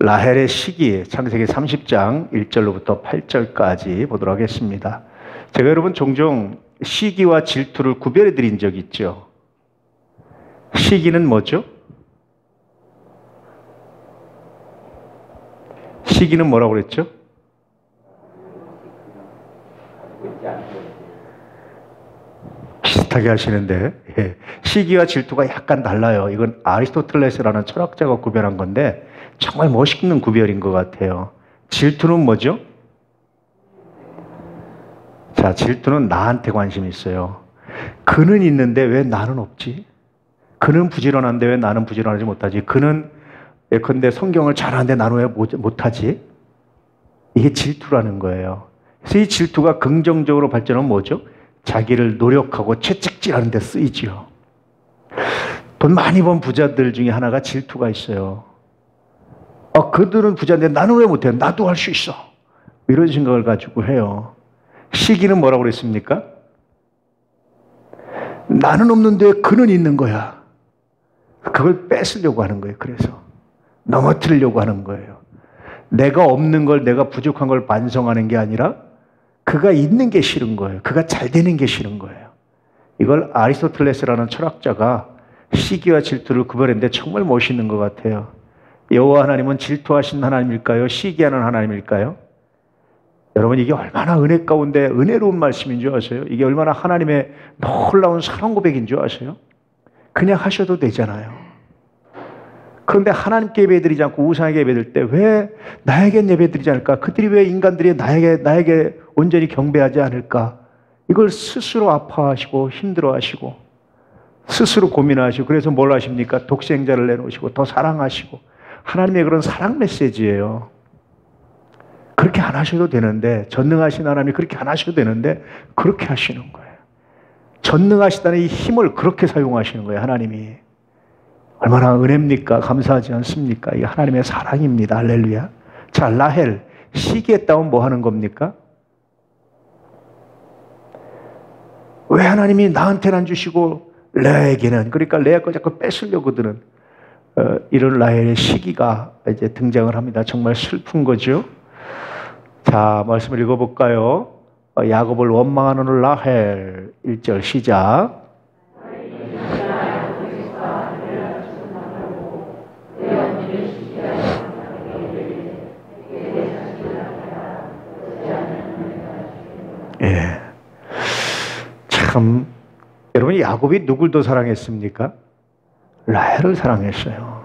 라헬의 시기, 창세기 30장 1절로부터 8절까지 보도록 하겠습니다. 제가 여러분 종종 시기와 질투를 구별해 드린 적이 있죠. 시기는 뭐죠? 시기는 뭐라고 그랬죠? 비슷하게 하시는데, 시기와 질투가 약간 달라요. 이건 아리스토텔레스라는 철학자가 구별한 건데 정말 멋있는 구별인 것 같아요. 질투는 뭐죠? 자, 질투는 나한테 관심이 있어요. 그는 있는데 왜 나는 없지? 그는 부지런한데 왜 나는 부지런하지 못하지? 그는 예컨대 성경을 잘하는데 나는 왜 못하지? 이게 질투라는 거예요. 그래서 이 질투가 긍정적으로 발전하면 뭐죠? 자기를 노력하고 채찍질하는 데 쓰이지요. 돈 많이 번 부자들 중에 하나가 질투가 있어요. 그들은 부자인데 나는 왜 못해? 나도 할 수 있어. 이런 생각을 가지고 해요. 시기는 뭐라고 그랬습니까? 나는 없는데 그는 있는 거야. 그걸 뺏으려고 하는 거예요. 그래서 넘어뜨리려고 하는 거예요. 내가 없는 걸, 내가 부족한 걸 반성하는 게 아니라 그가 있는 게 싫은 거예요. 그가 잘 되는 게 싫은 거예요. 이걸 아리스토텔레스라는 철학자가 시기와 질투를 구별했는데 정말 멋있는 것 같아요. 여호와 하나님은 질투하신 하나님일까요? 시기하는 하나님일까요? 여러분, 이게 얼마나 은혜 가운데 은혜로운 말씀인 줄 아세요? 이게 얼마나 하나님의 놀라운 사랑 고백인 줄 아세요? 그냥 하셔도 되잖아요. 그런데 하나님께 예배드리지 않고 우상에게 예배드릴 때 왜 나에겐 예배드리지 않을까? 그들이 왜 인간들이 나에게 온전히 경배하지 않을까? 이걸 스스로 아파하시고 힘들어하시고 스스로 고민하시고, 그래서 뭘 하십니까? 독생자를 내놓으시고 더 사랑하시고, 하나님의 그런 사랑 메시지예요. 그렇게 안 하셔도 되는데, 전능하신 하나님이 그렇게 안 하셔도 되는데 그렇게 하시는 거예요. 전능하시다는 이 힘을 그렇게 사용하시는 거예요. 하나님이 얼마나 은혜입니까? 감사하지 않습니까? 이게 하나님의 사랑입니다. 할렐루야. 자, 라헬 시기했다면 뭐 하는 겁니까? 왜 하나님이 나한테는 안 주시고 레에게는, 그러니까 레아 거 자꾸 뺏으려고 드는 이런 라헬의 시기가 이제 등장을 합니다. 정말 슬픈 거죠. 자, 말씀을 읽어볼까요? 야곱을 원망하는 라헬 1절 시작. 예, 참 여러분, 야곱이 누굴 더 사랑했습니까? 라헬을 사랑했어요.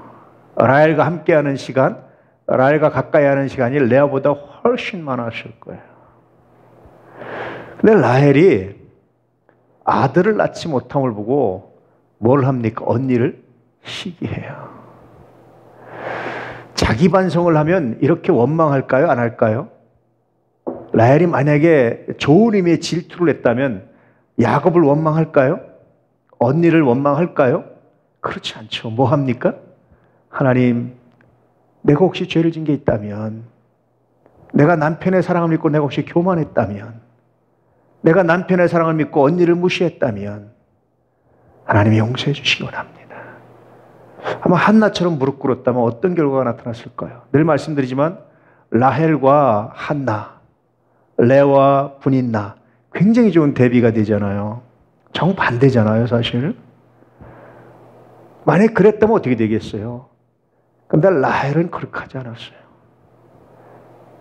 라헬과 함께하는 시간, 라헬과 가까이 하는 시간이 레아보다 훨씬 많았을 거예요. 근데 라헬이 아들을 낳지 못함을 보고 뭘 합니까? 언니를 시기해요. 자기 반성을 하면 이렇게 원망할까요? 안 할까요? 라헬이 만약에 좋은 의미의 질투를 했다면 야곱을 원망할까요? 언니를 원망할까요? 그렇지 않죠. 뭐 합니까? 하나님, 내가 혹시 죄를 진 게 있다면, 내가 남편의 사랑을 믿고 내가 혹시 교만했다면, 내가 남편의 사랑을 믿고 언니를 무시했다면 하나님이 용서해 주시기 원합니다. 아마 한나처럼 무릎 꿇었다면 어떤 결과가 나타났을까요? 늘 말씀드리지만 라헬과 한나, 레와 분인나, 굉장히 좋은 대비가 되잖아요. 정반대잖아요, 사실. 만약 그랬다면 어떻게 되겠어요? 근데 라헬은 그렇게 하지 않았어요.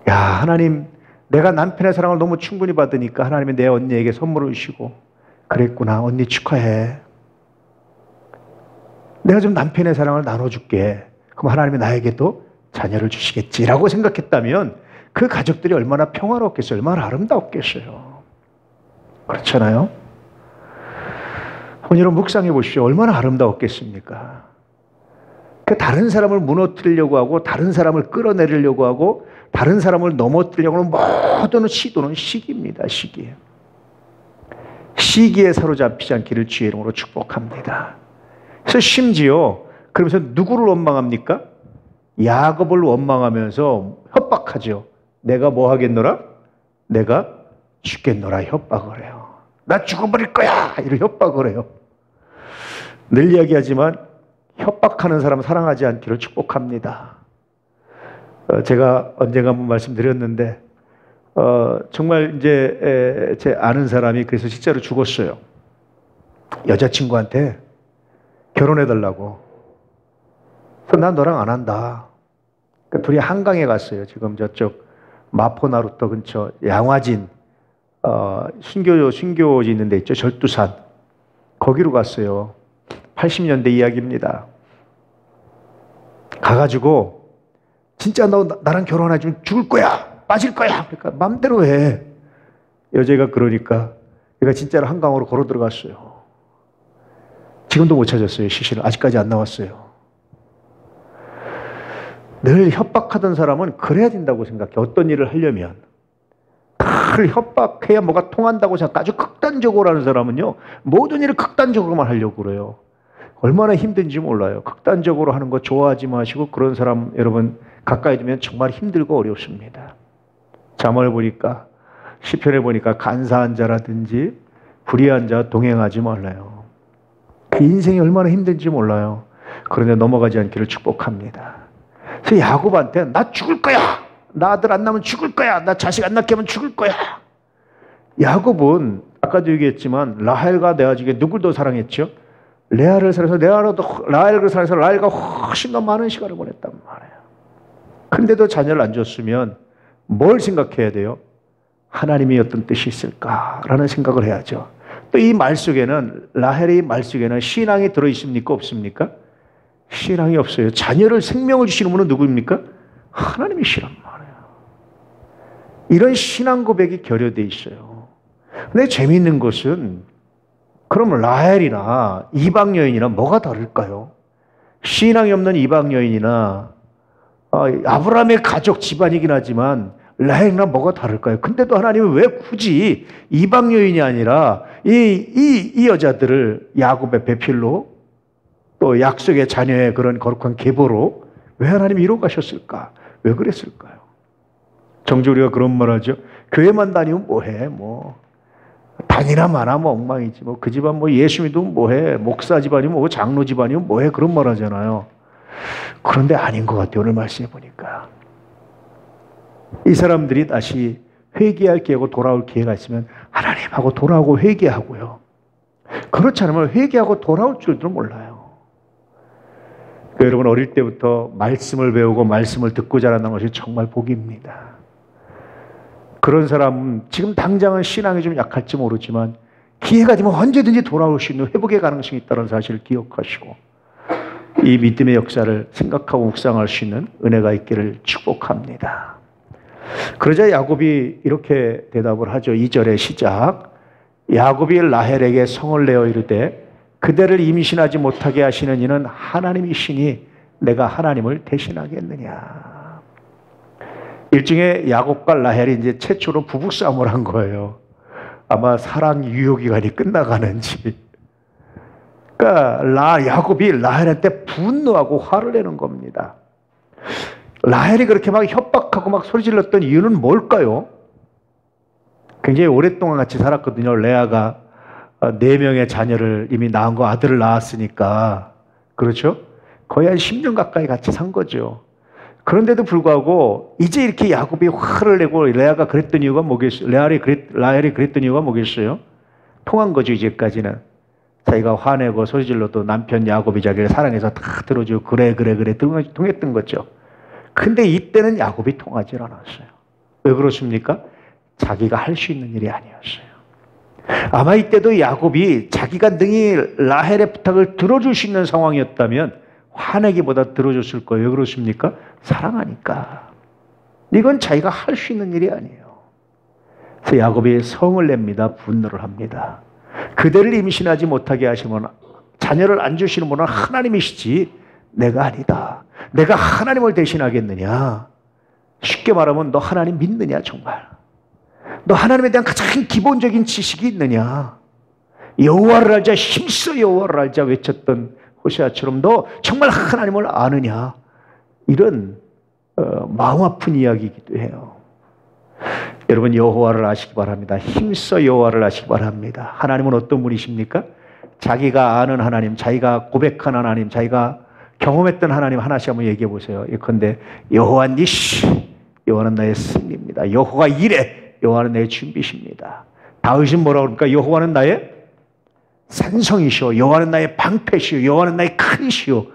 야, 하나님, 내가 남편의 사랑을 너무 충분히 받으니까 하나님이 내 언니에게 선물을 주시고, 그랬구나, 언니 축하해. 내가 좀 남편의 사랑을 나눠줄게. 그럼 하나님이 나에게도 자녀를 주시겠지라고 생각했다면 그 가족들이 얼마나 평화롭겠어요. 얼마나 아름다웠겠어요. 그렇잖아요. 여러분, 묵상해 보십시오. 얼마나 아름다웠겠습니까? 그 다른 사람을 무너뜨리려고 하고, 다른 사람을 끌어내리려고 하고, 다른 사람을 넘어뜨리려고 하는 모든 시도는 시기입니다. 시기. 시기에 사로잡히지 않기를 주의 이름으로 축복합니다. 그래서 심지어 그러면서 누구를 원망합니까? 야곱을 원망하면서 협박하죠. 내가 뭐 하겠노라? 내가 죽겠노라 협박을 해요. 나 죽어버릴 거야! 이런 협박을 해요. 늘 이야기하지만 협박하는 사람 사랑하지 않기를 축복합니다. 제가 언젠가 한번 말씀드렸는데 정말 이제 제 아는 사람이 그래서 실제로 죽었어요. 여자친구한테 결혼해달라고. 그래서 난 너랑 안 한다. 그러니까 둘이 한강에 갔어요. 지금 저쪽 마포나루터 근처 양화진 순교지 있는 데 있죠. 절두산. 거기로 갔어요. 80년대 이야기입니다. 가가지고 진짜 너 나랑 결혼하지 죽을 거야. 빠질 거야. 그러니까 맘대로 해. 여자가 그러니까 얘가 진짜로 한강으로 걸어 들어갔어요. 지금도 못 찾았어요. 시신을. 아직까지 안 나왔어요. 늘 협박하던 사람은 그래야 된다고 생각해. 어떤 일을 하려면. 늘 협박해야 뭐가 통한다고 생각. 아주 극단적으로 하는 사람은요. 모든 일을 극단적으로만 하려고 그래요. 얼마나 힘든지 몰라요. 극단적으로 하는 거 좋아하지 마시고 그런 사람 여러분 가까이 두면 정말 힘들고 어렵습니다. 잠언을 보니까 시편에 보니까 간사한 자라든지 불의한 자와 동행하지 말라요. 그 인생이 얼마나 힘든지 몰라요. 그런데 넘어가지 않기를 축복합니다. 그래서 야곱한테 나 죽을 거야. 나 아들 안 낳으면 죽을 거야. 나 자식 안 낳게 하면 죽을 거야. 야곱은 아까도 얘기했지만 라헬과 레아 중에 누굴 더 사랑했죠? 레아를 사랑해서 라헬을 사랑해서 라헬과 훨씬 더 많은 시간을 보냈단 말이에요. 근데도 자녀를 안 줬으면 뭘 생각해야 돼요? 하나님이 어떤 뜻이 있을까라는 생각을 해야죠. 또 이 말 속에는 라헬의 말 속에는 신앙이 들어있습니까? 없습니까? 신앙이 없어요. 자녀를 생명을 주시는 분은 누구입니까? 하나님이시란 말이에요. 이런 신앙 고백이 결여되어 있어요. 근데 재미있는 것은 그럼 라헬이나 이방 여인이나 뭐가 다를까요? 신앙이 없는 이방 여인이나 아브라함의 가족 집안이긴 하지만 라헬이나 뭐가 다를까요? 근데도 하나님은 왜 굳이 이방 여인이 아니라 이 여자들을 야곱의 배필로 또 약속의 자녀의 그런 거룩한 계보로 왜 하나님이 이루어 가셨을까? 왜 그랬을까요? 정주 우리가 그런 말 하죠. 교회만 다니면 뭐해? 다니나 마나 엉망이지. 그 집안 예수 믿으면 뭐해? 목사 집안이면 장로 집안이면 뭐해? 그런 말 하잖아요. 그런데 아닌 것 같아요. 오늘 말씀해 보니까. 이 사람들이 다시 회개할 기회고 돌아올 기회가 있으면 하나님하고 돌아오고 회개하고요. 그렇지 않으면 회개하고 돌아올 줄도 몰라요. 그러니까 여러분 어릴 때부터 말씀을 배우고 말씀을 듣고 자란다는 것이 정말 복입니다. 그런 사람은 지금 당장은 신앙이 좀 약할지 모르지만 기회가 되면 언제든지 돌아올 수 있는 회복의 가능성이 있다는 사실을 기억하시고 이 믿음의 역사를 생각하고 묵상할 수 있는 은혜가 있기를 축복합니다. 그러자 야곱이 이렇게 대답을 하죠. 2절의 시작. 야곱이 라헬에게 성을 내어 이르되 그대를 임신하지 못하게 하시는 이는 하나님이시니 내가 하나님을 대신하겠느냐. 일종의 야곱과 라헬이 이제 최초로 부부싸움을 한 거예요. 아마 사랑 유효 기간이 끝나가는지. 그러니까 야곱이 라헬한테 분노하고 화를 내는 겁니다. 라헬이 그렇게 막 협박하고 막 소리 질렀던 이유는 뭘까요? 굉장히 오랫동안 같이 살았거든요. 레아가 4명의 자녀를 이미 낳은 거 아들을 낳았으니까. 그렇죠? 거의 한 10년 가까이 같이 산 거죠. 그런데도 불구하고 이제 이렇게 야곱이 화를 내고 레아가 그랬던 이유가 뭐겠어요? 라헬이 그랬던 이유가 뭐겠어요? 통한 거죠. 이제까지는. 자기가 화내고 소리 질러도 남편 야곱이 자기를 사랑해서 다 들어주고 그래 통했던 거죠. 근데 이때는 야곱이 통하지 않았어요. 왜 그렇습니까? 자기가 할 수 있는 일이 아니었어요. 아마 이때도 야곱이 자기가 능히 라헬의 부탁을 들어줄 수 있는 상황이었다면 화내기보다 들어줬을 거예요. 왜 그렇습니까? 사랑하니까. 이건 자기가 할 수 있는 일이 아니에요. 그래서 야곱이 성을 냅니다. 분노를 합니다. 그대를 임신하지 못하게 하시면 자녀를 안 주시는 분은 하나님이시지 내가 아니다. 내가 하나님을 대신하겠느냐. 쉽게 말하면 너 하나님 믿느냐 정말. 너 하나님에 대한 가장 기본적인 지식이 있느냐. 여호와를 알자 힘써 여호와를 알자 외쳤던 호세아처럼 너 정말 하나님을 아느냐. 이런 마음 아픈 이야기이기도 해요. 여러분 여호와를 아시기 바랍니다. 힘써 여호와를 아시기 바랍니다. 하나님은 어떤 분이십니까? 자기가 아는 하나님, 자기가 고백한 하나님, 자기가 경험했던 하나님 하나씩 한번 얘기해 보세요. 예컨대 여호와 니시, 여호와는 나의 승리입니다. 여호와 이레, 여호와는 나의 준비십니다. 다윗은 뭐라고 그럽니까? 여호와는 나의 산성이시오, 여호와는 나의 방패시오, 여호와는 나의 칼이시오.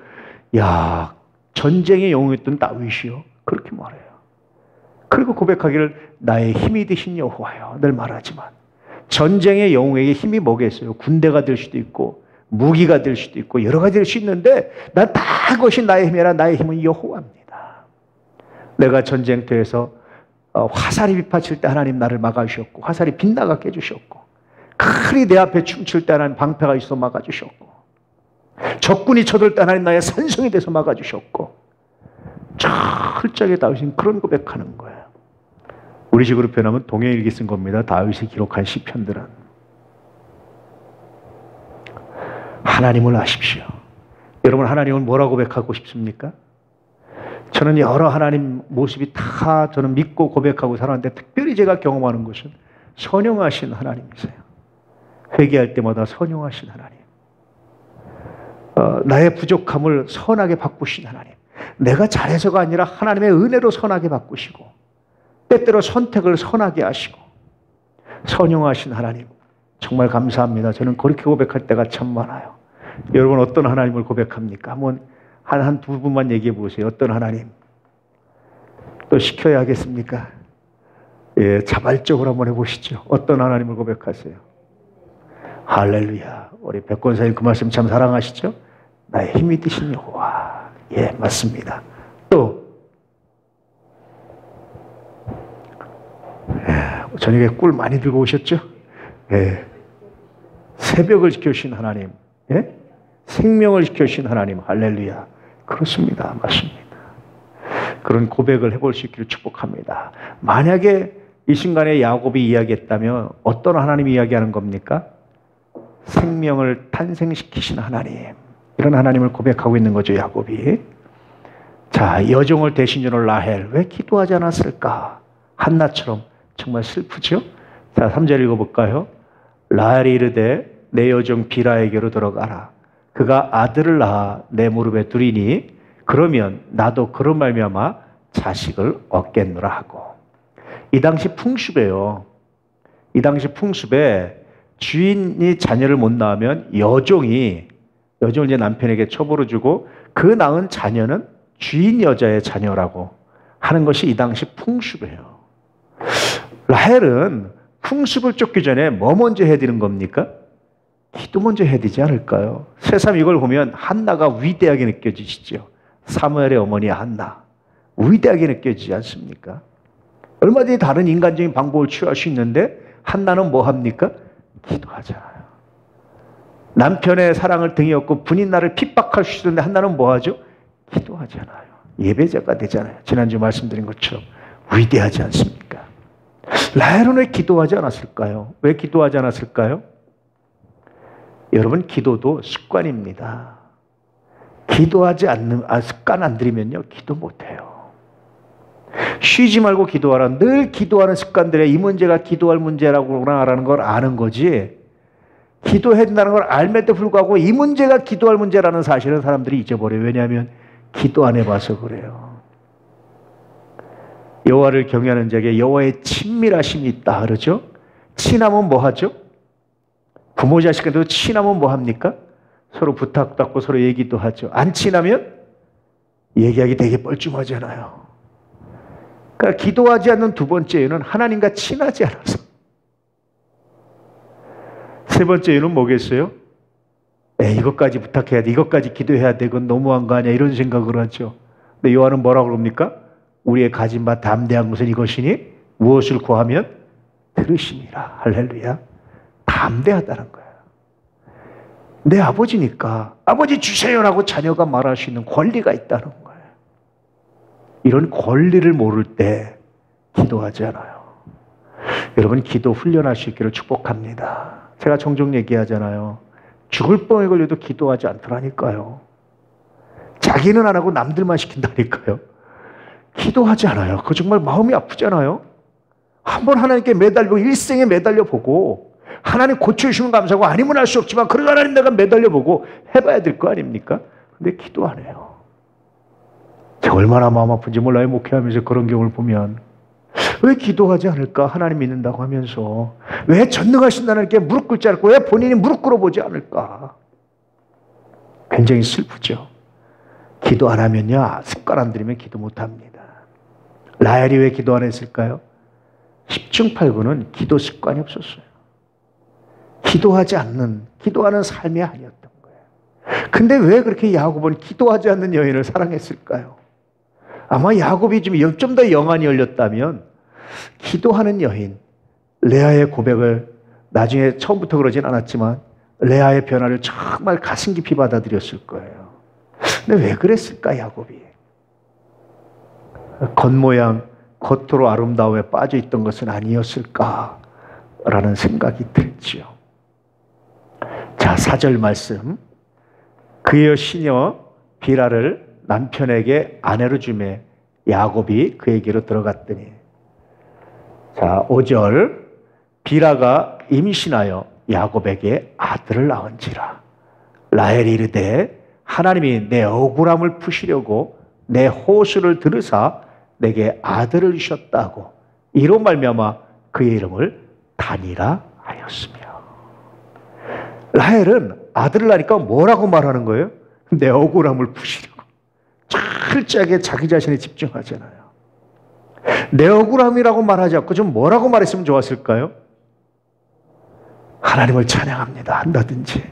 야, 전쟁의 영웅이었던 다윗이요, 그렇게 말해요. 그리고 고백하기를 나의 힘이 되신 여호와요, 늘 말하지만 전쟁의 영웅에게 힘이 뭐겠어요? 군대가 될 수도 있고 무기가 될 수도 있고 여러 가지 될 수 있는데 난 다 그것이 나의 힘이라 나의 힘은 여호와입니다. 내가 전쟁터에서 화살이 빗받칠 때 하나님 나를 막아주셨고, 화살이 빗나가게 해주셨고, 칼이 내 앞에 춤출 때 하나님 방패가 있어 막아주셨고, 적군이 쳐들 때 하나님 나의 산성이 돼서 막아주셨고, 철저하게 다윗은 그런 고백하는 거예요. 우리 식으로 표현하면 동해일기 쓴 겁니다. 다윗이 기록한 시편들은. 하나님을 아십시오. 여러분, 하나님을 뭐라고 고백하고 싶습니까? 저는 여러 하나님 모습이 다 저는 믿고 고백하고 살았는데, 특별히 제가 경험하는 것은 선용하신 하나님이세요. 회개할 때마다 선용하신 하나님, 나의 부족함을 선하게 바꾸신 하나님, 내가 잘해서가 아니라 하나님의 은혜로 선하게 바꾸시고 때때로 선택을 선하게 하시고 선용하신 하나님, 정말 감사합니다. 저는 그렇게 고백할 때가 참 많아요. 여러분, 어떤 하나님을 고백합니까? 한번 한 두 분만 얘기해 보세요. 어떤 하나님? 또 시켜야 하겠습니까? 예, 자발적으로 한번 해보시죠. 어떤 하나님을 고백하세요? 할렐루야. 우리 백권사님 그 말씀 참 사랑하시죠? 나의 힘이 되신 여호와. 예, 맞습니다. 또 저녁에 꿀 많이 들고 오셨죠? 예. 새벽을 지켜주신 하나님, 예? 생명을 지켜주신 하나님, 할렐루야. 그렇습니다. 맞습니다. 그런 고백을 해볼 수 있기를 축복합니다. 만약에 이 순간에 야곱이 이야기했다면 어떤 하나님이 이야기하는 겁니까? 생명을 탄생시키신 하나님, 이런 하나님을 고백하고 있는 거죠, 야곱이. 자, 여종을 대신 주는 라헬, 왜 기도하지 않았을까? 한나처럼. 정말 슬프죠? 자, 3절 읽어볼까요? 라헬이 이르되 내 여종 비라에게로 들어가라. 그가 아들을 낳아 내 무릎에 두리니 그러면 나도 그런 말미암아 자식을 얻겠노라 하고. 이 당시 풍습이에요. 이 당시 풍습에 주인이 자녀를 못 낳으면 여종을 이제 남편에게 처벌을 주고 그 낳은 자녀는 주인 여자의 자녀라고 하는 것이 이 당시 풍습이에요. 라헬은 풍습을 쫓기 전에 뭐 먼저 해야 되는 겁니까? 기도 먼저 해야 되지 않을까요? 새삼 이걸 보면 한나가 위대하게 느껴지시죠? 사무엘의 어머니 한나, 위대하게 느껴지지 않습니까? 얼마든지 다른 인간적인 방법을 취할 수 있는데 한나는 뭐 합니까? 기도하잖아요. 남편의 사랑을 등에 업고 분인 나를 핍박할 수 있는데 한나는 뭐 하죠? 기도하잖아요. 예배자가 되잖아요. 지난주 말씀드린 것처럼 위대하지 않습니까? 라헬은 왜 기도하지 않았을까요? 왜 기도하지 않았을까요? 여러분, 기도도 습관입니다. 기도하지 않는, 습관 안 들이면요, 기도 못해요. 쉬지 말고 기도하라. 늘 기도하는 습관들에 이 문제가 기도할 문제라는 걸 아는 거지, 기도해야 된다는 걸 알면도 불구하고 이 문제가 기도할 문제라는 사실은 사람들이 잊어버려요. 왜냐하면 기도 안 해봐서 그래요. 여호와를 경외하는 자에게 여호와의 친밀하심이 있다 그러죠. 친하면 뭐 하죠? 부모 자식한테도 친하면 뭐 합니까? 서로 부탁받고 서로 얘기도 하죠. 안 친하면 얘기하기 되게 뻘쭘하잖아요. 그러니까 기도하지 않는 두 번째 이유는 하나님과 친하지 않아서. 세 번째 이유는 뭐겠어요? 이것까지 부탁해야 돼, 이것까지 기도해야 돼, 그건 너무한 거 아니야, 이런 생각을 하죠. 근데 요한은 뭐라고 그럽니까? 우리의 가진 바 담대한 것은 이것이니 무엇을 구하면 들으심이라. 할렐루야. 담대하다는 거예요. 내 아버지니까 아버지 주세요라고 자녀가 말할 수 있는 권리가 있다는 거예요. 이런 권리를 모를 때 기도하지 않아요. 여러분, 기도 훈련할 수 있기를 축복합니다. 제가 종종 얘기하잖아요. 죽을 뻔에 걸려도 기도하지 않더라니까요. 자기는 안 하고 남들만 시킨다니까요. 기도하지 않아요. 그거 정말 마음이 아프잖아요. 한번 하나님께 매달리고 일생에 매달려보고 하나님 고쳐주시면 감사하고 아니면 할 수 없지만 그러나 하나님 내가 매달려보고 해봐야 될 거 아닙니까? 근데 기도 안 해요. 제가 얼마나 마음 아픈지 몰라요. 목회하면서 그런 경우를 보면. 왜 기도하지 않을까? 하나님 믿는다고 하면서. 왜 전능하신 하나님께 무릎 꿇지 않을까? 왜 본인이 무릎 꿇어보지 않을까? 굉장히 슬프죠. 기도 안 하면요, 습관 안 들이면 기도 못 합니다. 라헬이 왜 기도 안 했을까요? 10중 8구는 기도 습관이 없었어요. 기도하는 삶이 아니었던 거예요. 근데 왜 그렇게 야곱은 기도하지 않는 여인을 사랑했을까요? 아마 야곱이 좀 더 영안이 열렸다면 기도하는 여인, 레아의 고백을 나중에 처음부터 그러진 않았지만 레아의 변화를 정말 가슴 깊이 받아들였을 거예요. 근데 왜 그랬을까, 야곱이? 겉모양, 겉으로 아름다움에 빠져 있던 것은 아니었을까라는 생각이 들지요. 자, 4절 말씀. 그의 시녀 비라를 남편에게 아내로 주매 야곱이 그에게로 들어갔더니. 자, 5절. 비라가 임신하여 야곱에게 아들을 낳은지라. 라헬이 이르되 하나님이 내 억울함을 푸시려고 내 호소를 들으사 내게 아들을 주셨다고 이로 말미암아 그의 이름을 다니라 하였으며. 라헬은 아들을 낳으니까 뭐라고 말하는 거예요? 내 억울함을 푸시려고. 철저하게 자기 자신에 집중하잖아요. 내 억울함이라고 말하지 않고 좀 뭐라고 말했으면 좋았을까요? 하나님을 찬양합니다 한다든지,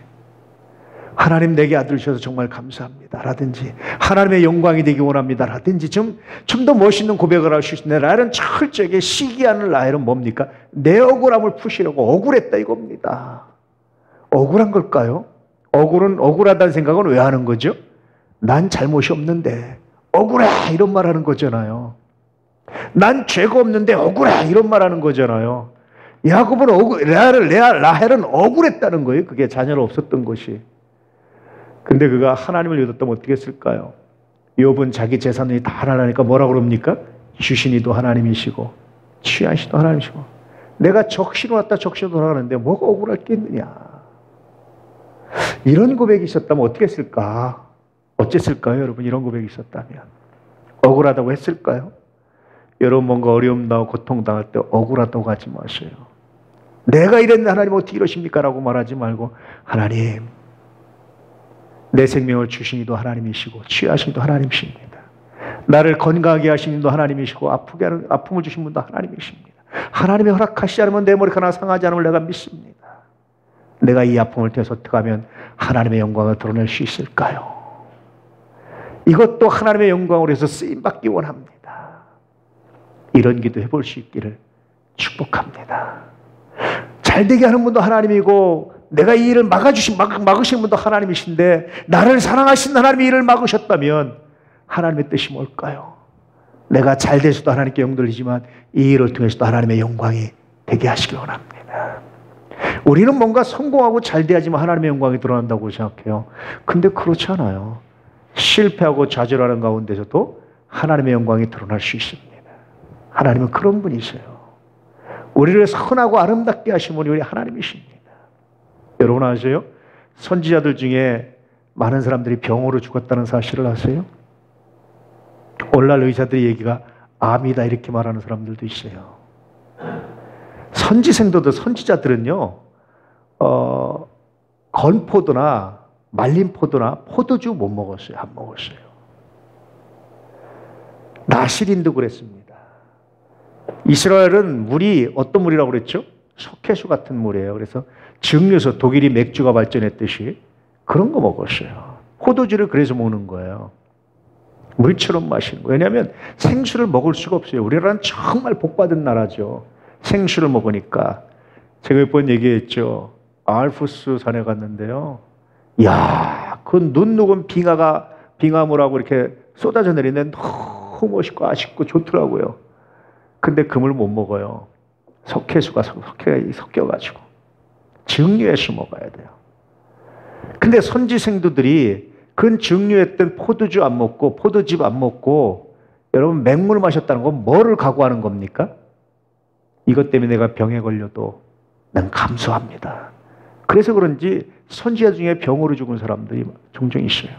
하나님 내게 아들을 주셔서 정말 감사합니다 라든지, 하나님의 영광이 되기 원합니다 라든지, 좀 더 멋있는 고백을 할 수 있는데, 라헬은 철저하게 시기하는 라헬은 뭡니까? 내 억울함을 푸시려고 억울했다 이겁니다. 억울한 걸까요? 억울하다는 생각은 왜 하는 거죠? 난 잘못이 없는데 억울해 이런 말 하는 거잖아요. 난 죄가 없는데 억울해 이런 말 하는 거잖아요. 야곱은 라헬은 억울했다는 거예요. 그게 자녀가 없었던 것이. 근데 그가 하나님을 믿었다면 어떻게 했을까요? 욥은 자기 재산이 다 하나니까 뭐라고 그럽니까? 주신이도 하나님이시고 취하시도 하나님이시고 내가 적시로 왔다 적시로 돌아가는데 뭐가 억울할 게 있느냐. 이런 고백이 있었다면 어떻게 했을까? 어쨌을까요, 여러분? 이런 고백이 있었다면 억울하다고 했을까요? 여러분 뭔가 어려움 나고 고통 당할 때 억울하다고 하지 마세요. 내가 이랬는데 하나님 어떻게 이러십니까? 라고 말하지 말고, 하나님 내 생명을 주신 이도 하나님이시고 취하신 이도 하나님이십니다. 나를 건강하게 하신 이도 하나님이시고 아픔을 주신 분도 하나님이십니다. 하나님이 허락하시지 않으면 내 머리가 하나 상하지 않음을 내가 믿습니다. 내가 이 아픔을 통해서 어떻게 하면 하나님의 영광을 드러낼 수 있을까요? 이것도 하나님의 영광으로 해서 쓰임받기 원합니다. 이런 기도 해볼 수 있기를 축복합니다. 잘되게 하는 분도 하나님이고 내가 이 일을 막으신 분도 하나님이신데, 나를 사랑하신 하나님이 일을 막으셨다면 하나님의 뜻이 뭘까요? 내가 잘돼서도 하나님께 영돌리지만 이 일을 통해서도 하나님의 영광이 되게 하시길 원합니다. 우리는 뭔가 성공하고 잘돼야지만 하나님의 영광이 드러난다고 생각해요. 근데 그렇지 않아요. 실패하고 좌절하는 가운데서도 하나님의 영광이 드러날 수 있습니다. 하나님은 그런 분이세요. 우리를 선하고 아름답게 하신 분이 우리 하나님이십니다. 여러분 아세요? 선지자들 중에 많은 사람들이 병으로 죽었다는 사실을 아세요? 오늘날 의사들의 얘기가 암이다 이렇게 말하는 사람들도 있어요. 선지자들은요, 건포도나 말린 포도나 포도주 못 먹었어요. 안 먹었어요. 나시린도 그랬습니다. 이스라엘은 물이 어떤 물이라고 그랬죠? 석회수 같은 물이에요. 그래서 증류소, 독일이 맥주가 발전했듯이 그런 거 먹었어요. 포도주를 그래서 먹는 거예요. 물처럼 마시는 거예요. 왜냐하면 생수를 먹을 수가 없어요. 우리나라는 정말 복받은 나라죠. 생수를 먹으니까. 제가 몇 번 얘기했죠. 알프스 산에 갔는데요. 야, 그 눈 녹은 빙하물하고 이렇게 쏟아져 내리는데 너무 멋있고 아쉽고 좋더라고요. 근데 그 물 못 먹어요. 석회수가 섞여가지고. 증류해서 먹어야 돼요. 근데 선지생도들이 그 증류했던 포도주 안 먹고 포도즙 안 먹고 여러분 맹물 마셨다는 건 뭐를 각오하는 겁니까? 이것 때문에 내가 병에 걸려도 난 감수합니다. 그래서 그런지 선지자 중에 병으로 죽은 사람들이 종종 있어요.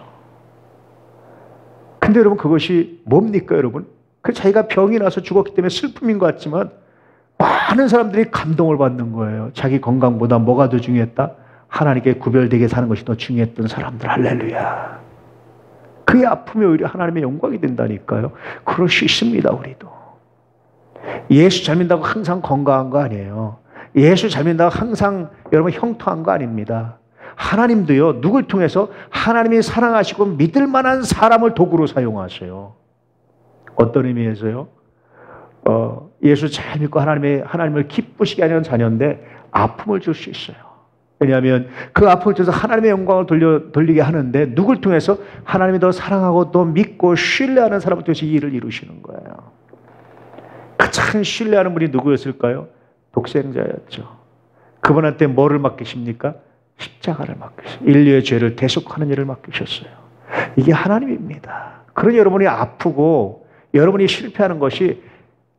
근데 여러분 그것이 뭡니까 여러분? 그 자기가 병이 나서 죽었기 때문에 슬픔인 것 같지만 많은 사람들이 감동을 받는 거예요. 자기 건강보다 뭐가 더 중요했다? 하나님께 구별되게 사는 것이 더 중요했던 사람들. 할렐루야. 그의 아픔이 오히려 하나님의 영광이 된다니까요. 그럴 수 있습니다. 우리도. 예수 잘 믿는다고 항상 건강한 거 아니에요. 예수 잘 믿는다고 항상 여러분 형통한 거 아닙니다. 하나님도요. 누굴 통해서 하나님이 사랑하시고 믿을 만한 사람을 도구로 사용하세요. 어떤 의미에서요? 예수 잘 믿고 하나님을 기쁘시게 하는 자녀인데 아픔을 줄 수 있어요. 왜냐하면 그 아픔을 통해서 하나님의 영광을 돌리게 하는데 누굴 통해서 하나님이 더 사랑하고 더 믿고 신뢰하는 사람을 통해서 이 일을 이루시는 거예요. 가장 신뢰하는 분이 누구였을까요? 독생자였죠. 그분한테 뭐를 맡기십니까? 십자가를 맡기셨어요. 인류의 죄를 대속하는 일을 맡기셨어요. 이게 하나님입니다. 그러니 여러분이 아프고 여러분이 실패하는 것이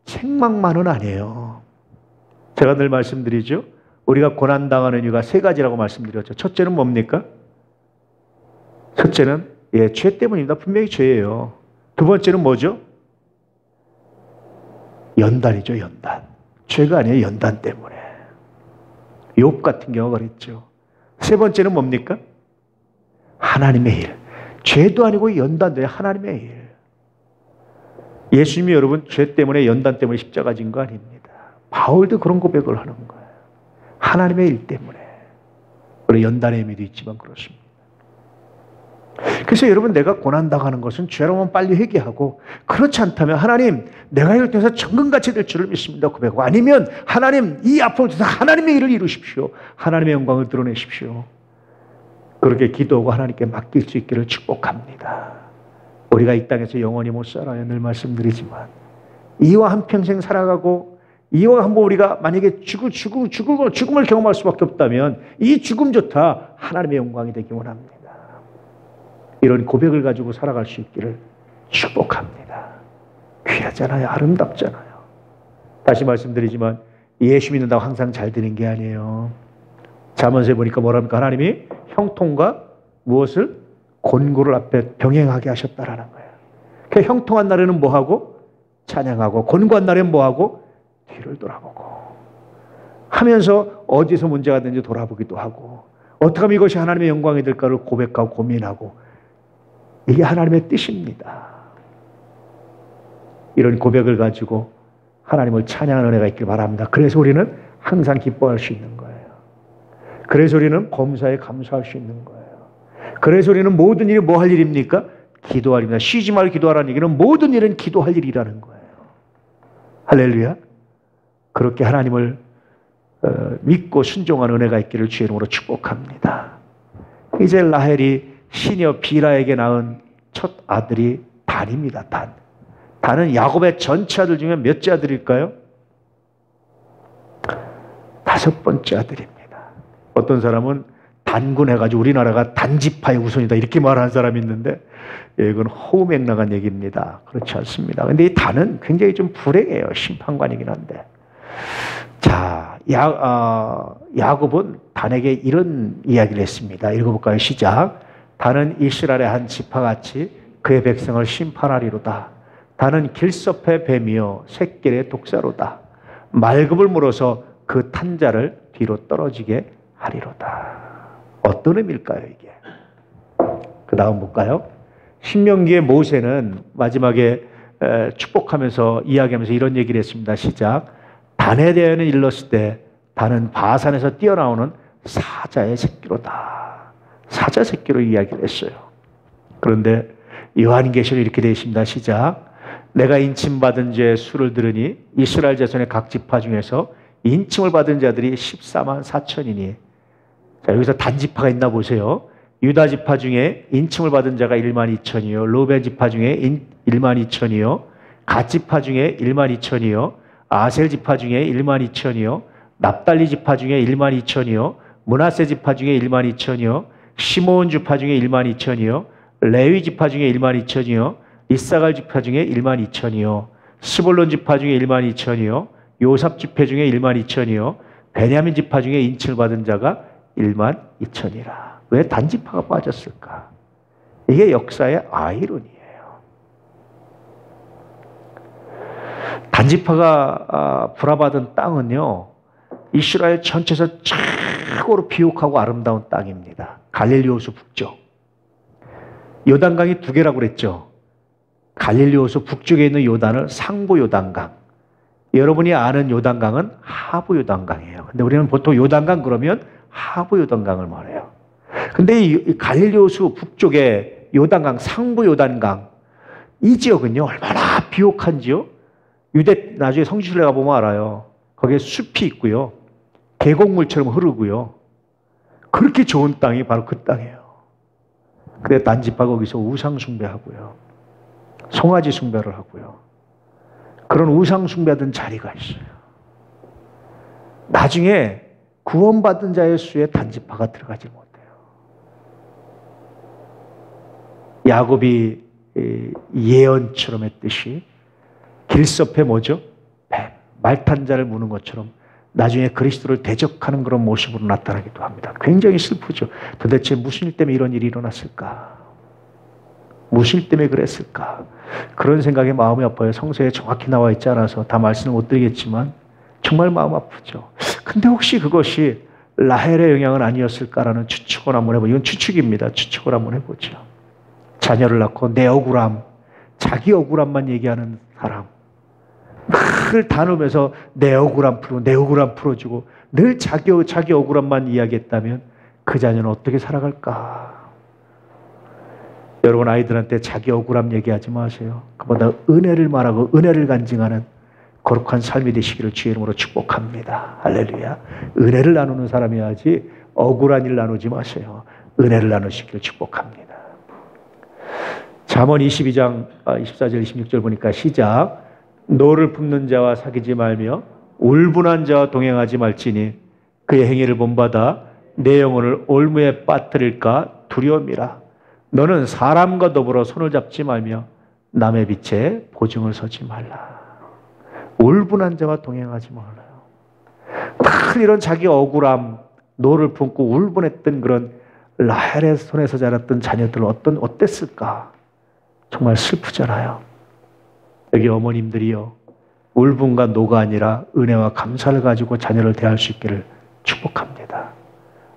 생각만은 아니에요. 제가 늘 말씀드리죠. 우리가 고난당하는 이유가 세 가지라고 말씀드렸죠. 첫째는 뭡니까? 첫째는 죄 때문입니다. 분명히 죄예요. 두 번째는 뭐죠? 연단이죠. 연단. 죄가 아니에요. 연단 때문에. 욥 같은 경우가 그랬죠. 세 번째는 뭡니까? 하나님의 일. 죄도 아니고 연단도 하나님의 일. 예수님이 여러분 죄 때문에 연단 때문에 십자가 진 거 아닙니다. 바울도 그런 고백을 하는 거예요. 하나님의 일 때문에. 우리 연단의 의미도 있지만 그렇습니다. 그래서 여러분 내가 고난당하는 것은 죄로만 빨리 회개하고 그렇지 않다면 하나님 내가 이걸 통해서 정금같이 될 줄을 믿습니다 고백하고 아니면 하나님 이 아픔을 통해서 하나님의 일을 이루십시오. 하나님의 영광을 드러내십시오. 그렇게 기도하고 하나님께 맡길 수 있기를 축복합니다. 우리가 이 땅에서 영원히 못 살아요. 늘 말씀드리지만 이와 한평생 살아가고 이와 한번 우리가 만약에 죽음을 경험할 수밖에 없다면 이 죽음조차 하나님의 영광이 되기 원합니다. 이런 고백을 가지고 살아갈 수 있기를 축복합니다. 귀하잖아요. 아름답잖아요. 다시 말씀드리지만 예수 믿는다고 항상 잘 되는 게 아니에요. 잠언서에 보니까 뭐랍니까? 하나님이 형통과 무엇을? 곤고를 앞에 병행하게 하셨다라는 거예요. 그 형통한 날에는 뭐하고? 찬양하고 곤고한 날에는 뭐하고? 뒤를 돌아보고 하면서 어디서 문제가 되는지 돌아보기도 하고 어떻게 하면 이것이 하나님의 영광이 될까를 고백하고 고민하고 이게 하나님의 뜻입니다. 이런 고백을 가지고 하나님을 찬양하는 은혜가 있길 바랍니다. 그래서 우리는 항상 기뻐할 수 있는 거예요. 그래서 우리는 범사에 감사할 수 있는 거예요. 그래서 우리는 모든 일이 뭐 할 일입니까? 기도할 일입니다. 쉬지 말고 기도하라는 얘기는 모든 일은 기도할 일이라는 거예요. 할렐루야. 그렇게 하나님을 믿고 순종하는 은혜가 있기를 주의 이름으로 축복합니다. 이제 라헬이 시녀 빌하에게 낳은 첫 아들이 단입니다. 단. 단은 야곱의 전체 아들 중에 몇째 아들일까요? 5번째 아들입니다. 어떤 사람은 단군해가지고 우리나라가 단지파의 우선이다 이렇게 말하는 사람이 있는데 이건 허우맹랑한 얘기입니다. 그렇지 않습니다. 근데 이 단은 굉장히 좀 불행해요. 심판관이긴 한데. 자, 야곱은 단에게 이런 이야기를 했습니다. 읽어볼까요? 시작. 단은 이스라엘의 한 지파같이 그의 백성을 심판하리로다. 단은 길섭의 뱀이요 샛길의 독사로다. 말급을 물어서 그 탄자를 뒤로 떨어지게 하리로다. 어떤 의미일까요 이게? 그 다음 볼까요? 신명기의 모세는 마지막에 축복하면서 이야기하면서 이런 얘기를 했습니다. 시작. 단에 대하여는 일렀을 때 단은 바산에서 뛰어나오는 사자의 새끼로다. 사자 새끼로 이야기를 했어요. 그런데 요한계시록 이렇게 되어 있습니다. 시작. 내가 인침받은 자의 수를 들으니 이스라엘 자손의 각 지파 중에서 인침을 받은 자들이 14만 4천이니 자 여기서 단지파가 있나 보세요. 유다 지파 중에 인침을 받은 자가 1만 2천이요 루벤 지파 중에 1만 2천이요 갓 지파 중에 1만 2천이요 아셀 지파 중에 1만 2천이요 납달리 지파 중에 1만 2천이요 므낫세 지파 중에 1만 2천이요 시므온 지파 중에 1만 2천이요 레위 지파 중에 1만 2천이요 이사갈 지파 중에 1만 2천이요 스불론 지파 중에 1만 2천이요 요삽 지파 중에 1만 2천이요 베냐민 지파 중에 인침을 받은 자가 1만 2천이라. 왜 단지파가 빠졌을까? 이게 역사의 아이러니예요. 단지파가 불화받은 땅은요, 이스라엘 전체에서 최고로 비옥하고 아름다운 땅입니다. 갈릴리 호수 북쪽. 요단강이 두 개라고 그랬죠. 갈릴리 호수 북쪽에 있는 요단을 상부 요단강, 여러분이 아는 요단강은 하부 요단강이에요. 근데 우리는 보통 요단강 그러면 하부 요단강을 말해요. 근데 이 갈릴리 호수 북쪽에 요단강, 상부 요단강, 이 지역은요 얼마나 비옥한지요. 유대 나중에 성지순례 가보면 알아요. 거기에 숲이 있고요, 계곡물처럼 흐르고요, 그렇게 좋은 땅이 바로 그 땅이에요. 근데 단지파 거기서 우상 숭배하고요, 송아지 숭배를 하고요, 그런 우상 숭배하던 자리가 있어요. 나중에 구원받은 자의 수에 단지파가 들어가지 못해요. 야곱이 예언처럼 했듯이 길섭에 뭐죠? 뱀, 말탄 자를 무는 것처럼 나중에 그리스도를 대적하는 그런 모습으로 나타나기도 합니다. 굉장히 슬프죠. 도대체 무슨 일 때문에 이런 일이 일어났을까? 무슨 일 때문에 그랬을까? 그런 생각에 마음이 아파요. 성서에 정확히 나와 있지 않아서 다 말씀을 못 드리겠지만 정말 마음 아프죠. 근데 혹시 그것이 라헬의 영향은 아니었을까라는 추측을 한번 해보죠. 이건 추측입니다. 추측을 한번 해보죠. 자녀를 낳고 내 억울함, 자기 억울함만 얘기하는 사람, 늘 다누면서 내 억울함 풀고 내 억울함 풀어주고 늘 자기 억울함만 이야기했다면 그 자녀는 어떻게 살아갈까? 여러분 아이들한테 자기 억울함 얘기하지 마세요. 그보다 은혜를 말하고 은혜를 간증하는 거룩한 삶이 되시기를 주의 이름으로 축복합니다. 할렐루야. 은혜를 나누는 사람이야지 억울한 일 나누지 마세요. 은혜를 나누시기를 축복합니다. 잠언 22장 24절 26절 보니까 시작. 노를 품는 자와 사귀지 말며 울분한 자와 동행하지 말지니 그의 행위를 본받아 내 영혼을 올무에 빠뜨릴까 두려움이라. 너는 사람과 더불어 손을 잡지 말며 남의 빛에 보증을 서지 말라. 울분한 자와 동행하지 말아요. 늘 이런 자기 억울함, 노를 품고 울분했던 그런 라헬의 손에서 자랐던 자녀들 어땠을까? 정말 슬프잖아요. 여기 어머님들이요, 울분과 노가 아니라 은혜와 감사를 가지고 자녀를 대할 수 있기를 축복합니다.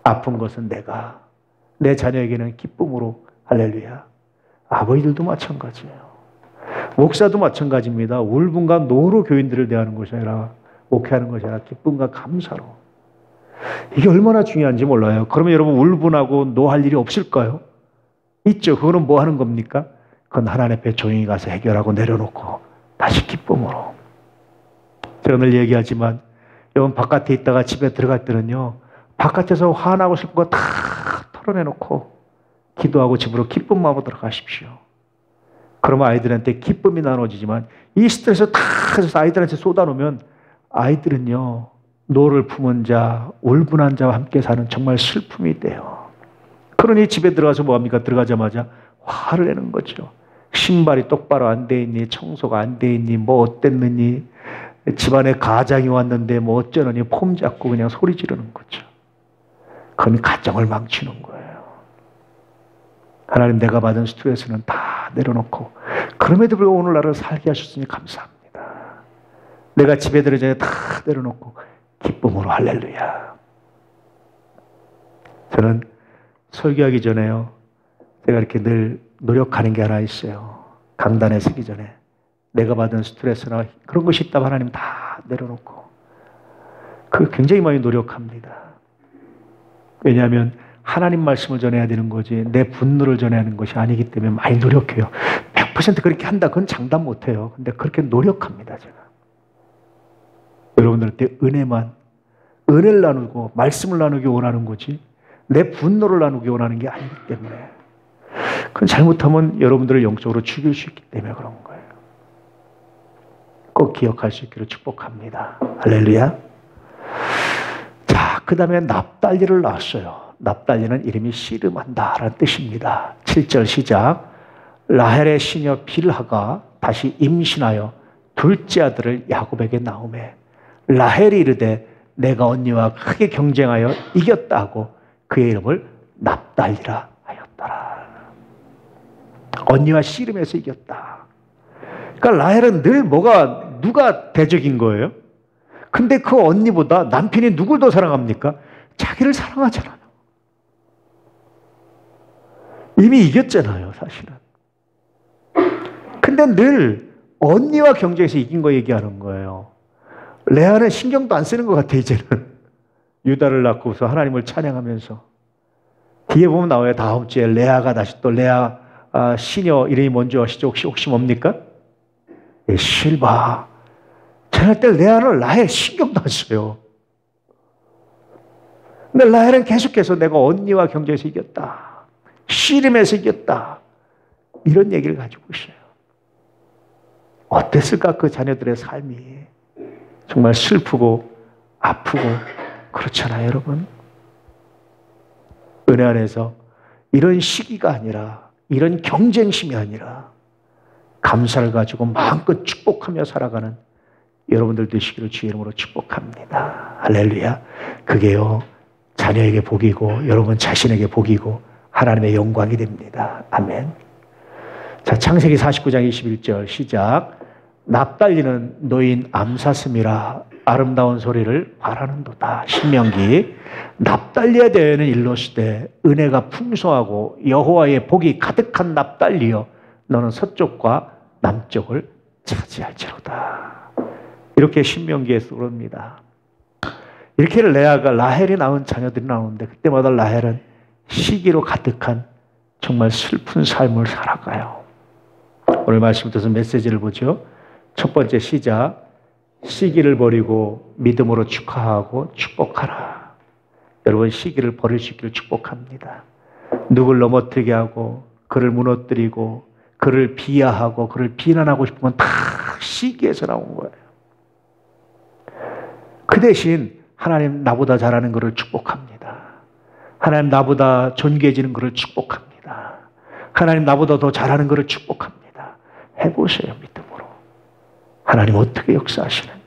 아픈 것은 내가, 내 자녀에게는 기쁨으로. 할렐루야. 아버지들도 마찬가지예요. 목사도 마찬가지입니다. 울분과 노로 교인들을 대하는 것이 아니라, 목회하는 것이 아니라 기쁨과 감사로. 이게 얼마나 중요한지 몰라요. 그러면 여러분 울분하고 노할 일이 없을까요? 있죠. 그거는 뭐 하는 겁니까? 그건 하나님 앞에 조용히 가서 해결하고 내려놓고 다시 기쁨으로. 제가 늘 얘기하지만 여러분 바깥에 있다가 집에 들어갈 때는요, 바깥에서 화나고 슬픈 거 다 털어내놓고 기도하고 집으로 기쁜 마음으로 들어가십시오. 그러면 아이들한테 기쁨이 나눠지지만 이 스트레스 다 해서 아이들한테 쏟아놓으면 아이들은요, 노를 품은 자, 울분한 자와 함께 사는 정말 슬픔이 돼요. 그러니 집에 들어가서 뭐합니까? 들어가자마자 화를 내는 거죠. 신발이 똑바로 안 돼 있니? 청소가 안 돼 있니? 뭐 어땠느니? 집안에 가장이 왔는데 뭐 어쩌느니? 폼 잡고 그냥 소리 지르는 거죠. 그건 가정을 망치는 거예요. 하나님, 내가 받은 스트레스는 다 내려놓고 그럼에도 불구하고 오늘 나를 살게 하셨으니 감사합니다. 내가 집에 들어오기 전에 다 내려놓고 기쁨으로. 할렐루야. 저는 설교하기 전에요, 제가 이렇게 늘 노력하는 게 하나 있어요. 강단에 서기 전에 내가 받은 스트레스나 그런 것이 있다면 하나님 다 내려놓고, 그 굉장히 많이 노력합니다. 왜냐하면 하나님 말씀을 전해야 되는 거지 내 분노를 전해야 하는 것이 아니기 때문에 많이 노력해요. 100% 그렇게 한다, 그건 장담 못해요. 근데 그렇게 노력합니다, 제가. 여러분들한테 은혜를 나누고 말씀을 나누기 원하는 거지 내 분노를 나누기 원하는 게 아니기 때문에. 그건 잘못하면 여러분들을 영적으로 죽일 수 있기 때문에 그런 거예요. 꼭 기억할 수 있기를 축복합니다. 할렐루야. 자, 그 다음에 납달리를 낳았어요. 납달리는 이름이 씨름한다라는 뜻입니다. 7절 시작. 라헬의 시녀 빌하가 다시 임신하여 둘째 아들을 야곱에게 낳으매 라헬이 이르되 내가 언니와 크게 경쟁하여 이겼다 하고 그의 이름을 납달리라 하였더라. 언니와 씨름해서 이겼다. 그러니까 라헬은 늘 뭐가 누가 대적인 거예요? 근데 그 언니보다 남편이 누굴 더 사랑합니까? 자기를 사랑하잖아요. 이미 이겼잖아요, 사실은. 근데 늘 언니와 경쟁에서 이긴 거 얘기하는 거예요. 레아는 신경도 안 쓰는 것 같아, 이제는. 유다를 낳고서 하나님을 찬양하면서. 뒤에 보면 나와요. 다음 주에 레아가 다시 또 레아 시녀 이름이 뭔지 아시죠? 혹시 뭡니까? 예, 실바. 저녁 때 레아는 라헬 신경도 안 써요. 근데 라헬은 계속해서 내가 언니와 경쟁에서 이겼다. 씨름에서 이겼다. 이런 얘기를 가지고 있어요. 어땠을까? 그 자녀들의 삶이. 정말 슬프고 아프고 그렇잖아요, 여러분. 은혜 안에서 이런 시기가 아니라, 이런 경쟁심이 아니라 감사를 가지고 마음껏 축복하며 살아가는 여러분들 되시기를 주의 이름으로 축복합니다. 할렐루야. 그게요, 자녀에게 복이고 여러분 자신에게 복이고 하나님의 영광이 됩니다. 아멘. 자, 창세기 49장 21절 시작. 납달리는 노인 암사슴이라 아름다운 소리를 바라는도다. 신명기. 납달리에 대해는 일러시되 은혜가 풍성하고 여호와의 복이 가득한 납달리여 너는 서쪽과 남쪽을 차지할지로다. 이렇게 신명기에서 그럽니다. 이렇게 레아가 라헬이 낳은 자녀들이 나오는데 그때마다 라헬은 시기로 가득한 정말 슬픈 삶을 살아가요. 오늘 말씀부터 메시지를 보죠. 첫 번째 시작. 시기를 버리고 믿음으로 축하하고 축복하라. 여러분, 시기를 버릴 수 있기를 축복합니다. 누굴 넘어뜨리게 하고 그를 무너뜨리고 그를 비하하고 그를 비난하고 싶으면 다 시기에서 나온 거예요. 그 대신 하나님 나보다 잘하는 것을 축복합니다. 하나님 나보다 존귀해지는 것을 축복합니다. 하나님 나보다 더 잘하는 것을 축복합니다. 해보세요, 믿음으로. 하나님 어떻게 역사하시는지.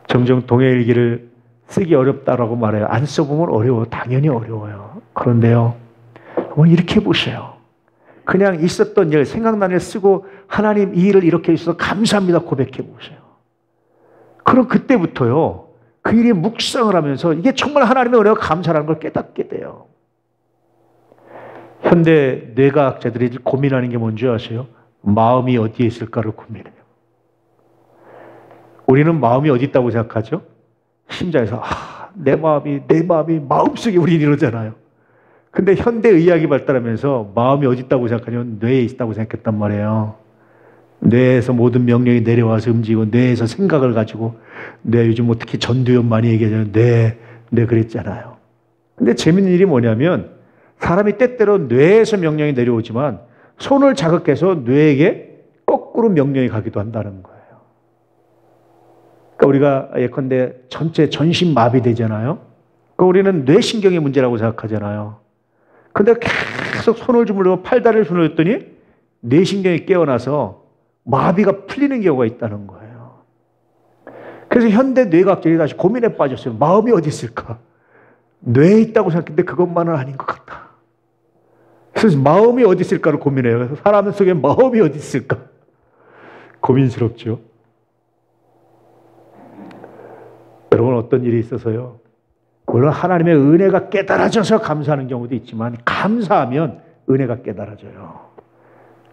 정정 동해일기를 쓰기 어렵다라고 말해요. 안 써보면 어려워요. 당연히 어려워요. 그런데요, 한번 이렇게 보세요. 그냥 있었던 일, 생각나는 일 쓰고 하나님 이 일을 이렇게 해주셔서 감사합니다 고백해 보세요. 그럼 그때부터요, 그 일에 묵상을 하면서 이게 정말 하나님의 은혜가 감사라는 걸 깨닫게 돼요. 현대 뇌과학자들이 고민하는 게 뭔지 아세요? 마음이 어디에 있을까를 고민해요. 우리는 마음이 어디 있다고 생각하죠? 심장에서 내 마음이 마음속에 우리 이러잖아요. 근데 현대 의학이 발달하면서 마음이 어디 있다고 생각하냐면 뇌에 있다고 생각했단 말이에요. 뇌에서 모든 명령이 내려와서 움직이고 뇌에서 생각을 가지고 뇌 요즘 뭐 특히 전두엽 많이 얘기하잖아요. 뇌 그랬잖아요. 근데 재밌는 일이 뭐냐면 사람이 때때로 뇌에서 명령이 내려오지만 손을 자극해서 뇌에게 거꾸로 명령이 가기도 한다는 거예요. 그러니까 우리가 예컨대 전체 전신 마비되잖아요. 그러니까 우리는 뇌신경의 문제라고 생각하잖아요. 근데 계속 손을 주물르고 팔다리를 주물렀더니 뇌신경이 깨어나서 마비가 풀리는 경우가 있다는 거예요. 그래서 현대 뇌과학자들이 다시 고민에 빠졌어요. 마음이 어디 있을까? 뇌에 있다고 생각했는데 그것만은 아닌 것 같다. 그래서 마음이 어디 있을까를 고민해요. 그래서 사람 속에 마음이 어디 있을까? 고민스럽죠. 여러분, 어떤 일이 있어서요, 물론 하나님의 은혜가 깨달아져서 감사하는 경우도 있지만 감사하면 은혜가 깨달아져요.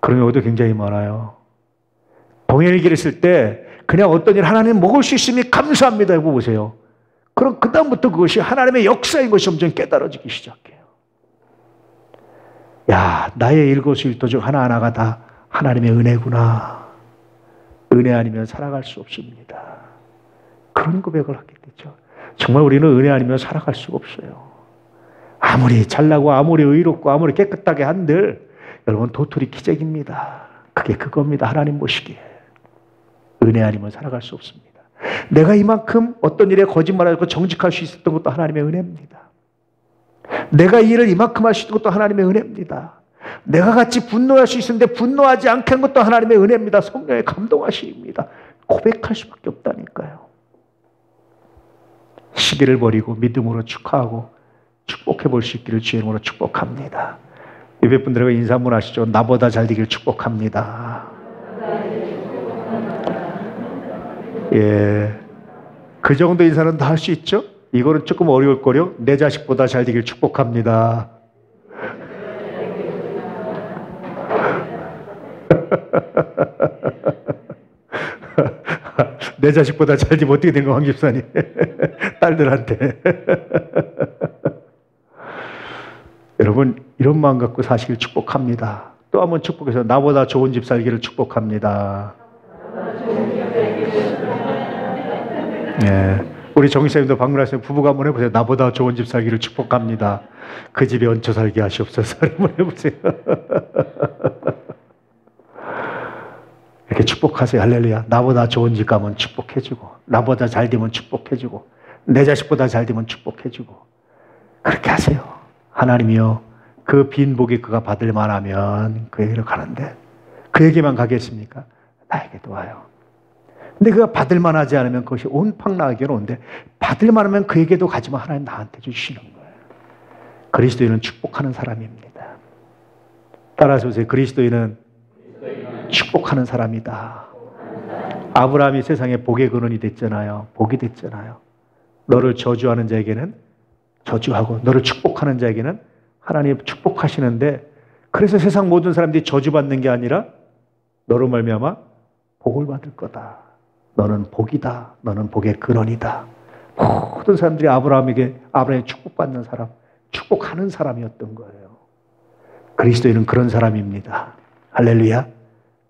그런 경우도 굉장히 많아요. 동일기를 쓸 때 그냥 어떤 일 하나님 먹을 수 있으니 감사합니다 해보세요. 그럼 그 다음부터 그것이 하나님의 역사인 것이 점점 깨달아지기 시작해요. 야, 나의 일거수일투 중 하나하나가 다 하나님의 은혜구나. 은혜 아니면 살아갈 수 없습니다. 그런 고백을 하게 되죠. 정말 우리는 은혜 아니면 살아갈 수가 없어요. 아무리 잘나고 아무리 의롭고 아무리 깨끗하게 한들 여러분 도토리 기적입니다. 그게 그겁니다. 하나님 보시기에. 은혜 아니면 살아갈 수 없습니다. 내가 이만큼 어떤 일에 거짓말하고 정직할 수 있었던 것도 하나님의 은혜입니다. 내가 이 일을 이만큼 할 수 있는 것도 하나님의 은혜입니다. 내가 같이 분노할 수 있었는데 분노하지 않게 한 것도 하나님의 은혜입니다. 성령의 감동하심입니다. 고백할 수밖에 없다니까요. 시기를 버리고 믿음으로 축하하고 축복해 볼 수 있기를 주의 이름으로 축복합니다. 예배분들에게 인사 한번 하시죠. 나보다 잘 되기를 축복합니다. 예. 그 정도 인사는 다 할 수 있죠? 이거는 조금 어려울 거요. 내 자식보다 잘 되길 축복합니다. 내 자식보다 잘 되면 어떻게 된 거, 황 집사님? 딸들한테. 여러분, 이런 마음 갖고 사시길 축복합니다. 또 한번 축복해서 나보다 좋은 집 살기를 축복합니다. 예. 우리 정기사님도 방문하시면 부부가 한번 해보세요. 나보다 좋은 집 살기를 축복합니다. 그 집에 얹혀 살게 하시옵소서. 한번 해보세요. 이렇게 축복하세요. 할렐루야. 나보다 좋은 집 가면 축복해주고, 나보다 잘 되면 축복해주고, 내 자식보다 잘 되면 축복해주고, 그렇게 하세요. 하나님이요, 그 빈 복이 그가 받을 만하면 그에게로 가는데, 그에게만 가겠습니까? 나에게도 와요. 근데 그가 받을 만하지 않으면 그것이 온팡 나에게로 오는데, 받을 만하면 그에게도 가지만 하나님 나한테 주시는 거예요. 그리스도인은 축복하는 사람입니다. 따라서 보세요. 그리스도인은 축복하는 사람이다. 아브라함이 세상에 복의 근원이 됐잖아요. 복이 됐잖아요. 너를 저주하는 자에게는 저주하고 너를 축복하는 자에게는 하나님 축복하시는데, 그래서 세상 모든 사람들이 저주받는 게 아니라 너로 말미암아 복을 받을 거다. 너는 복이다. 너는 복의 근원이다. 모든 사람들이 아브라함이 축복받는 사람, 축복하는 사람이었던 거예요. 그리스도인은 그런 사람입니다. 할렐루야.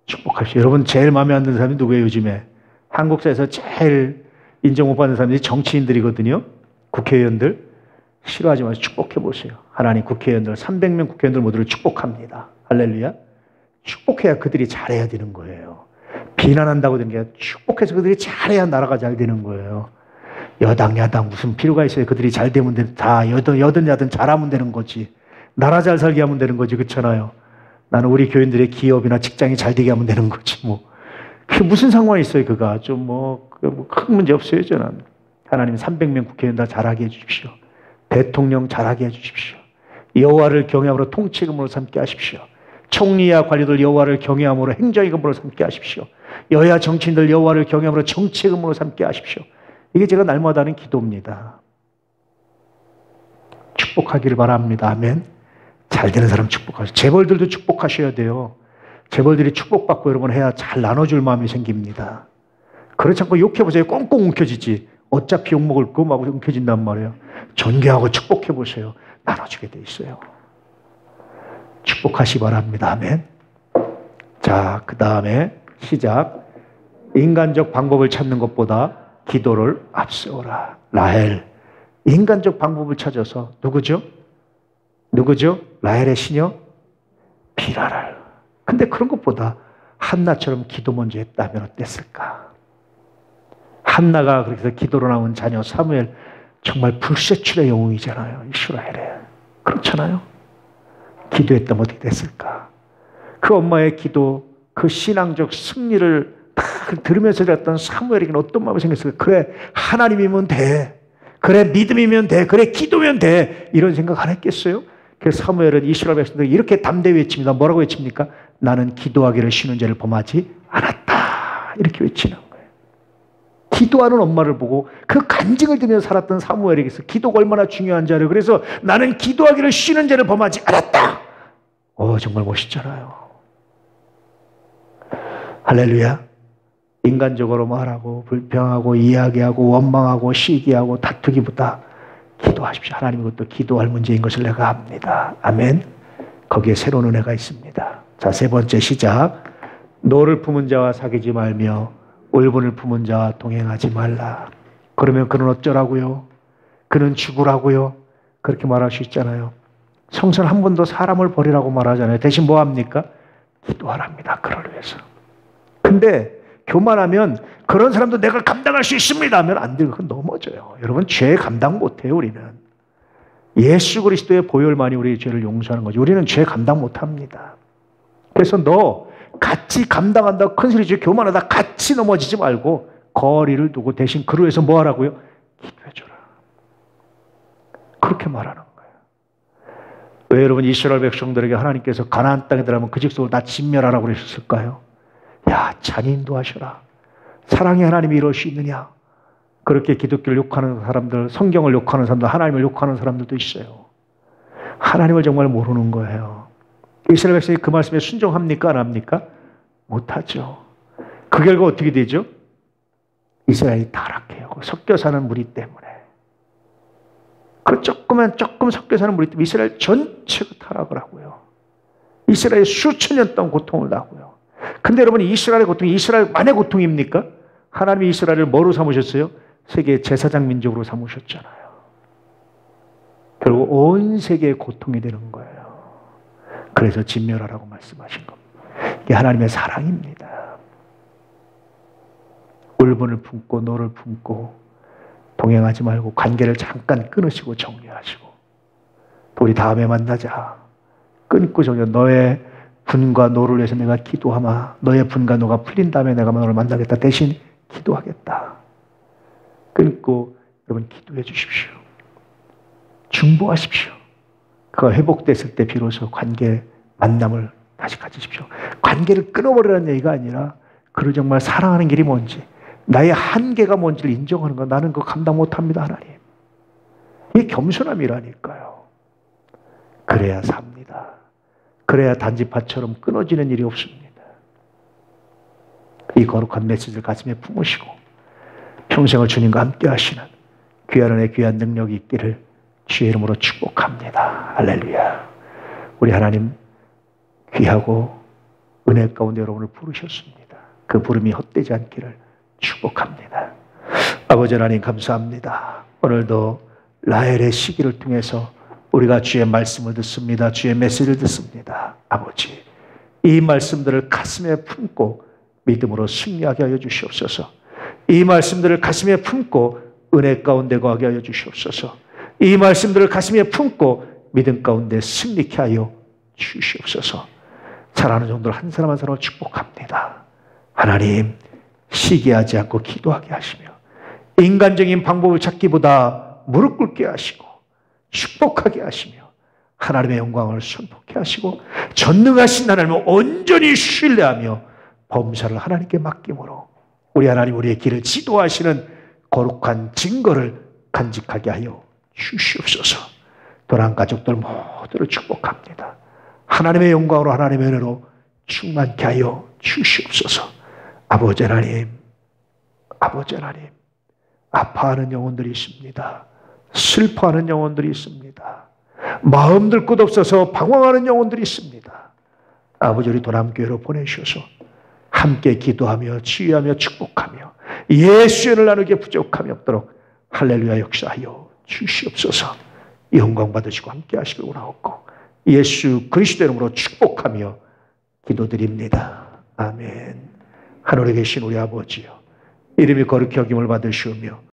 축복하십시오. 여러분, 제일 마음에 안 드는 사람이 누구예요? 요즘에 한국사에서 제일 인정 못 받는 사람들이 정치인들이거든요. 국회의원들. 싫어하지 마시고 축복해 보세요. 하나님 국회의원들, 300명 국회의원들 모두를 축복합니다. 할렐루야. 축복해야 그들이 잘해야 되는 거예요. 비난한다고 되는 게 아니라 축복해서 그들이 잘해야 나라가 잘 되는 거예요. 여당 야당 무슨 필요가 있어요. 그들이 잘 되면 다 여든 야든 잘하면 되는 거지. 나라 잘 살게 하면 되는 거지. 그렇잖아요. 나는 우리 교인들의 기업이나 직장이 잘 되게 하면 되는 거지 뭐. 그게 무슨 상관이 있어요. 그가 좀 큰 문제 없어요. 저는. 하나님 300명 국회의원 다 잘하게 해주십시오. 대통령 잘하게 해주십시오. 여호와를 경외함으로 통치금으로 삼게 하십시오. 총리와 관리들 여호와를 경외함으로 행정임금으로 삼게 하십시오. 여야 정치인들 여호와를 경외함으로 정치금으로 삼게 하십시오. 이게 제가 날마다 하는 기도입니다. 축복하기를 바랍니다. 아멘. 잘 되는 사람 축복하세요. 재벌들도 축복하셔야 돼요. 재벌들이 축복받고 여러분 해야 잘 나눠줄 마음이 생깁니다. 그렇지 않고 욕해보세요. 꽁꽁 움켜지지. 어차피 욕먹을 거 막 움켜진단 말이에요. 존경하고 축복해보세요. 나눠주게 돼 있어요. 축복하시 바랍니다. 아멘. 자, 그 다음에 시작. 인간적 방법을 찾는 것보다 기도를 앞세워라. 라헬. 인간적 방법을 찾아서 누구죠? 라헬의 시녀 비라를. 근데 그런 것보다 한나처럼 기도 먼저 했다면 어땠을까? 한나가 그렇게 해서 기도로 나온 자녀 사무엘, 정말 불세출의 영웅이잖아요. 이스라엘에. 그렇잖아요. 기도했다면 어떻게 됐을까? 그 엄마의 기도, 그 신앙적 승리를 다 들으면서 들었던 사무엘에게는 어떤 마음이 생겼을까? 그래, 하나님이면 돼. 그래, 믿음이면 돼. 그래, 기도면 돼. 이런 생각 안 했겠어요? 그래서 사무엘은 이스라엘 백성들이 이렇게 담대히 외칩니다. 뭐라고 외칩니까? 나는 기도하기를 쉬는 죄를 범하지 않았다. 이렇게 외치는 거예요. 기도하는 엄마를 보고 그 간증을 들으면서 살았던 사무엘에게서 기도가 얼마나 중요한 자를, 그래서 나는 기도하기를 쉬는 죄를 범하지 않았다. 정말 멋있잖아요. 할렐루야. 인간적으로 말하고 불평하고 이야기하고 원망하고 시기하고 다투기보다 기도하십시오. 하나님, 이것도 기도할 문제인 것을 내가 압니다. 아멘. 거기에 새로운 은혜가 있습니다. 자, 세 번째 시작. 너를 품은 자와 사귀지 말며 울분을 품은 자와 동행하지 말라. 그러면 그는 어쩌라고요? 그는 죽으라고요? 그렇게 말할 수 있잖아요. 성서는 한 번도 사람을 버리라고 말하잖아요. 대신 뭐 합니까? 기도하랍니다. 그를 위해서. 근데 교만하면 그런 사람도 내가 감당할 수 있습니다 하면 안 돼요. 그건 넘어져요. 여러분, 죄 감당 못해요. 우리는. 예수 그리스도의 보혈만이 우리의 죄를 용서하는 거죠. 우리는 죄 감당 못합니다. 그래서 너 같이 감당한다고 큰소리 치고 교만하다 같이 넘어지지 말고 거리를 두고 대신 그를 위해서 뭐 하라고요? 기도해줘라. 그렇게 말하는 거예요. 왜 여러분 이스라엘 백성들에게 하나님께서 가나안 땅에 들어가면 그 직속을 다 진멸하라고 그러셨을까요? 야, 잔인도 하셔라. 사랑의 하나님이 이럴 수 있느냐? 그렇게 기독교를 욕하는 사람들, 성경을 욕하는 사람들, 하나님을 욕하는 사람들도 있어요. 하나님을 정말 모르는 거예요. 이스라엘 백성이 그 말씀에 순종합니까? 안 합니까? 못하죠. 그 결과 어떻게 되죠? 이스라엘이 타락해요. 섞여 사는 무리 때문에. 그 조금 섞여 사는 무리 때문에 이스라엘 전체가 타락을 하고요. 이스라엘 수천 년 동안 고통을 당하고요. 근데 여러분, 이스라엘의 고통이 이스라엘만의 고통입니까? 하나님이 이스라엘을 뭐로 삼으셨어요? 세계 제사장 민족으로 삼으셨잖아요. 결국 온 세계의 고통이 되는 거예요. 그래서 진멸하라고 말씀하신 겁니다. 이게 하나님의 사랑입니다. 울분을 품고 노를 품고 동행하지 말고 관계를 잠깐 끊으시고 정리하시고, 우리 다음에 만나자. 끊고 정리. 너의 분과 노를 위해서 내가 기도하마. 너의 분과 노가 풀린 다음에 내가 너를 만나겠다. 대신 기도하겠다. 끊고 여러분 기도해 주십시오. 중보하십시오. 그가 회복됐을 때 비로소 관계 만남을 다시 가지십시오. 관계를 끊어버리라는 얘기가 아니라 그를 정말 사랑하는 길이 뭔지, 나의 한계가 뭔지를 인정하는 거. 나는 그거 감당 못합니다, 하나님. 이게 겸손함이라니까요. 그래야 삽니다. 그래야 단지파처럼 끊어지는 일이 없습니다. 이 거룩한 메시지를 가슴에 품으시고 평생을 주님과 함께 하시는 귀한 은혜, 귀한 능력이 있기를 주의 이름으로 축복합니다. 할렐루야. 우리 하나님 귀하고 은혜 가운데 여러분을 부르셨습니다. 그 부름이 헛되지 않기를 축복합니다. 아버지 하나님 감사합니다. 오늘도 라헬의 시기를 통해서 우리가 주의 말씀을 듣습니다. 주의 메시지를 듣습니다. 아버지, 이 말씀들을 가슴에 품고 믿음으로 승리하게 하여 주시옵소서. 이 말씀들을 가슴에 품고 은혜 가운데 거하게 하여 주시옵소서. 이 말씀들을 가슴에 품고 믿음 가운데 승리케 하여 주시옵소서. 사랑하는 종들 한 사람 한 사람을 축복합니다. 하나님, 시기하지 않고 기도하게 하시며 인간적인 방법을 찾기보다 무릎 꿇게 하시고 축복하게 하시며 하나님의 영광을 선포케 하시고 전능하신 하나님을 온전히 신뢰하며 범사를 하나님께 맡김으로 우리 하나님 우리의 길을 지도하시는 거룩한 증거를 간직하게 하여 주시옵소서. 도난 가족들 모두를 축복합니다. 하나님의 영광으로 하나님의 은혜로 충만케 하여 주시옵소서. 아버지 하나님, 아버지 하나님, 아파하는 영혼들이 있습니다. 슬퍼하는 영혼들이 있습니다. 마음 들 곳 없어서 방황하는 영혼들이 있습니다. 아버지, 우리 도남교회로 보내주셔서 함께 기도하며 치유하며 축복하며 예수의 은혜를 나누게 부족함이 없도록 할렐루야 역사하여 주시옵소서. 영광 받으시고 함께 하시길 원하옵고 예수 그리스도 이름으로 축복하며 기도드립니다. 아멘. 하늘에 계신 우리 아버지여, 이름이 거룩히 여김을 받으시오며